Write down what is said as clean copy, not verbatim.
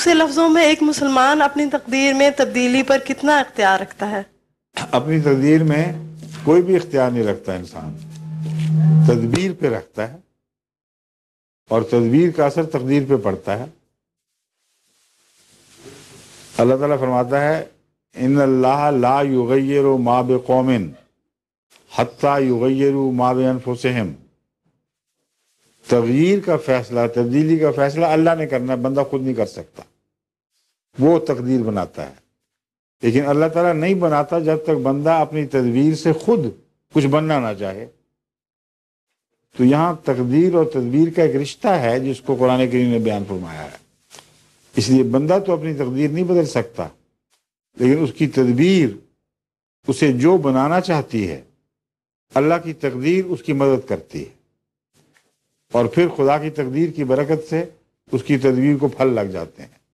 سے لفظوں میں ایک مسلمان اپنی تقدیر میں تبدیلی پر کتنا اختیار رکھتا ہے؟ اپنی تقدیر میں کوئی بھی اختیار نہیں رکھتا انسان، تدبیر پہ رکھتا ہے، اور تدبیر کا اثر تقدیر پہ پڑتا ہے۔ اللہ تعالیٰ فرماتا ہے ان اللہ لا یغیر ما بقوم حتی یغیروا ما بانفسہم۔ تغییر کا فیصلہ، تبدیلی کا فیصلہ اللہ نے کرنا ہے، بندہ خود نہیں کر سکتا، وہ تقدیر بناتا ہے۔ لیکن اللہ تعالیٰ نہیں بناتا جب تک بندہ اپنی تدبیر سے خود کچھ بننا نہ چاہے۔ تو یہاں تقدیر اور تدبیر کا ایک رشتہ ہے جس کو قرآن کریم نے بیان فرمایا ہے۔ اس لیے بندہ تو اپنی تقدیر نہیں بدل سکتا، لیکن اس کی تدبیر اسے جو بنانا چاہتی ہے، اللہ کی تقدیر اس کی مدد کرتی ہے، اور پھر خدا کی تقدیر کی برکت سے اس کی تدبیر کو پھل لگ جاتے ہیں۔